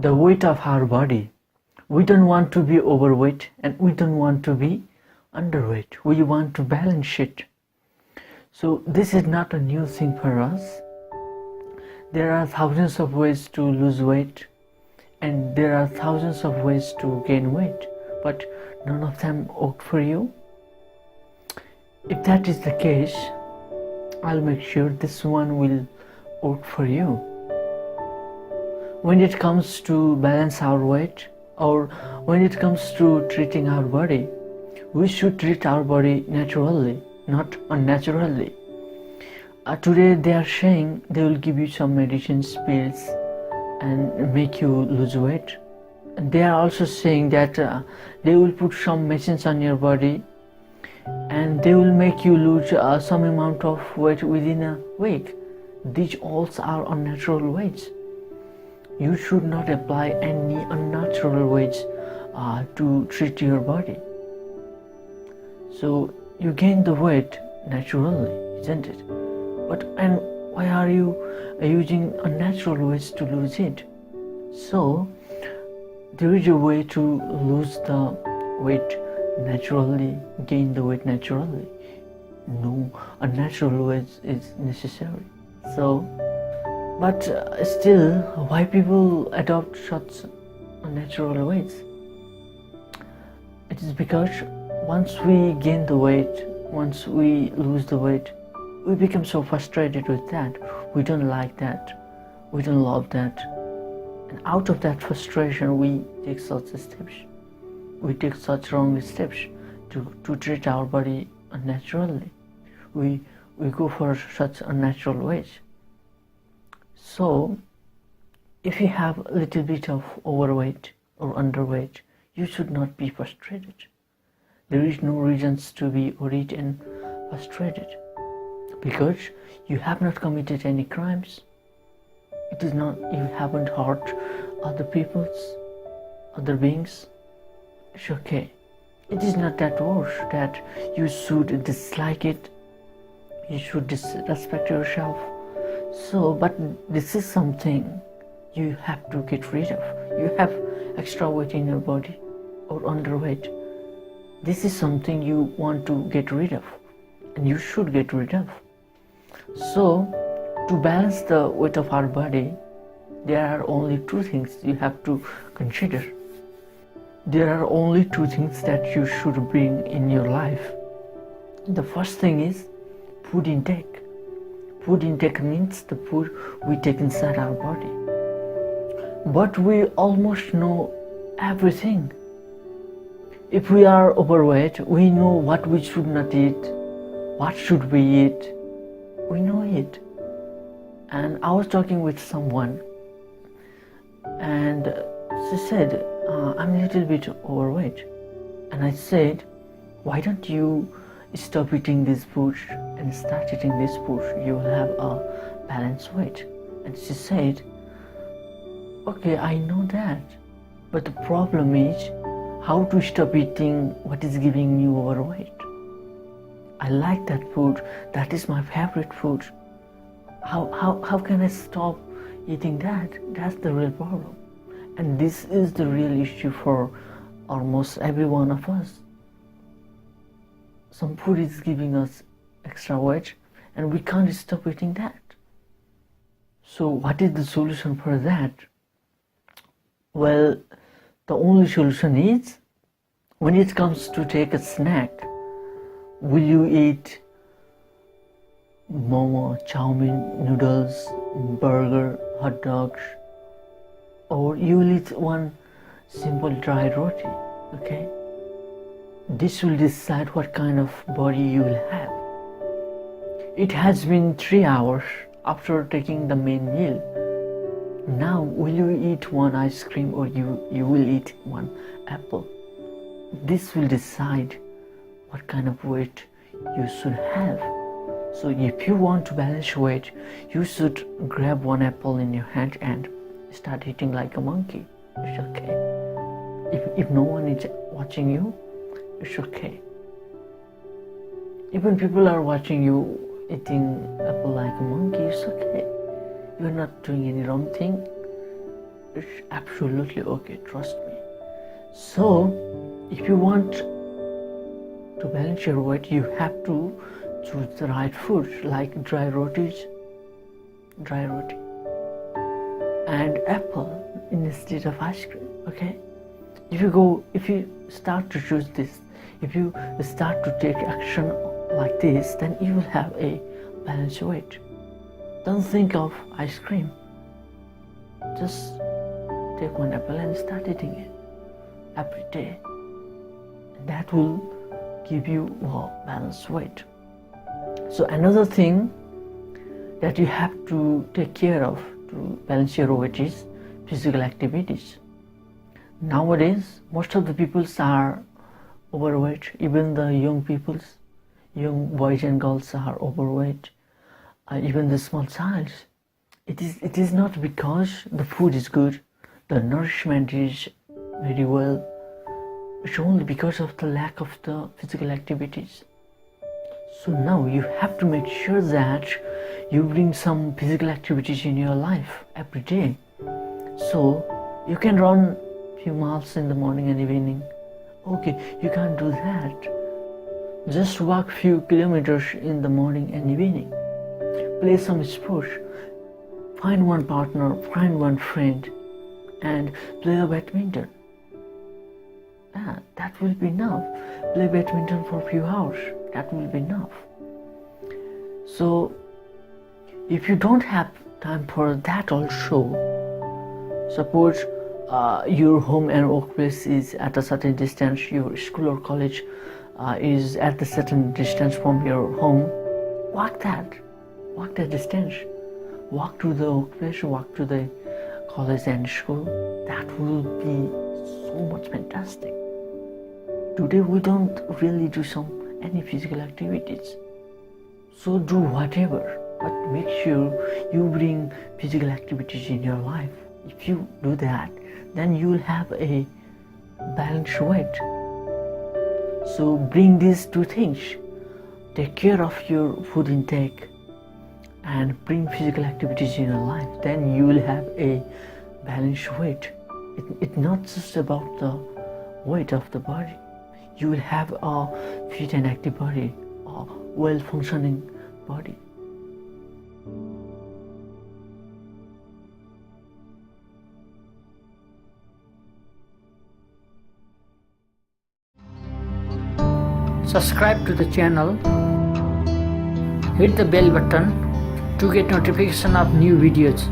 the weight of our body. We don't want to be overweight and we don't want to be underweight. We want to balance it. So this is not a new thing for us. There are thousands of ways to lose weight and there are thousands of ways to gain weight, but none of them work for you. If that is the case, I'll make sure this one will work for you. When it comes to balance our weight, or when it comes to treating our body, we should treat our body naturally, not unnaturally. Today they are saying they will give you some medicines, pills, and make you lose weight. And they are also saying that they will put some machines on your body and they will make you lose some amount of weight within a week. These all are unnatural ways. You should not apply any unnatural ways to treat your body. So you gain the weight naturally, isn't it? And why are you using unnatural ways to lose it? So there is a way to lose the weight naturally, gain the weight naturally. No unnatural ways is necessary. So, but still, why people adopt such unnatural ways? It is because once we gain the weight, once we lose the weight, we become so frustrated with that. We don't like that. We don't love that. And out of that frustration, we take such steps. We take such wrong steps to treat our body unnaturally. We go for such unnatural ways. So, if you have a little bit of overweight or underweight, you should not be frustrated. There is no reasons to be worried and frustrated because you have not committed any crimes. It is not, you haven't hurt other beings. It's okay. It is not that worse that you should dislike it. You should disrespect yourself. So, but this is something you have to get rid of. You have extra weight in your body or underweight. This is something you want to get rid of and you should get rid of. So, to balance the weight of our body, there are only two things you have to consider. There are only two things that you should bring in your life. The first thing is food intake. Food intake means the food we take inside our body. But we almost know everything. If we are overweight, we know what we should not eat, what should we eat. We know it. And I was talking with someone and she said, I'm a little bit overweight. And I said, why don't you stop eating this food and start eating this food? You will have a balanced weight. And she said, okay, I know that. But the problem is how to stop eating what is giving you overweight. I like that food. That is my favorite food. How can I stop eating that? That's the real problem. And this is the real issue for almost every one of us. Some food is giving us extra weight and we can't stop eating that. So what is the solution for that? Well, the only solution is when it comes to take a snack, will you eat momo, chow mein, noodles, burger, hot dogs, or you will eat one simple dry roti, okay? This will decide what kind of body you will have. It has been 3 hours after taking the main meal. Now, will you eat one ice cream or you will eat one apple? This will decide what kind of weight you should have. So if you want to balance weight, you should grab one apple in your hand and start eating like a monkey. It's okay. If no one is watching you, it's okay. Even people are watching you eating apple like a monkey, it's okay. You're not doing any wrong thing. it's absolutely okay, trust me. So if you want to balance your weight, you have to choose the right foods like dry roti and apple instead of ice cream. Okay, if you start to choose this, if you start to take action like this, then you will have a balanced weight. Don't think of ice cream, just take one apple and start eating it every day. That will give you a balanced weight. So another thing that you have to take care of to balance your weight is physical activities. Nowadays, most of the people are overweight. Even the young boys and girls are overweight. Even the small child. It is not because the food is good, the nourishment is very well. It's only because of the lack of the physical activities. So now you have to make sure that you bring some physical activities in your life every day. So you can run few miles in the morning and evening. Okay, you can't do that. Just walk few kilometers in the morning and evening. Play some sports. Find one partner, find one friend, and play a badminton. That will be enough. Play badminton for a few hours. That will be enough. So if you don't have time for that also, suppose your home and workplace is at a certain distance, your school or college is at a certain distance from your home, walk that distance. Walk to the workplace, walk to the college and school. That will be so much fantastic. Today we don't really do any physical activities. So do whatever, but make sure you bring physical activities in your life. If you do that, then you will have a balanced weight. So bring these two things. Take care of your food intake and bring physical activities in your life. Then you will have a balanced weight. It's not just about the weight of the body. You will have a fit and active body, a well-functioning body. Subscribe to the channel, hit the bell button to get notification of new videos.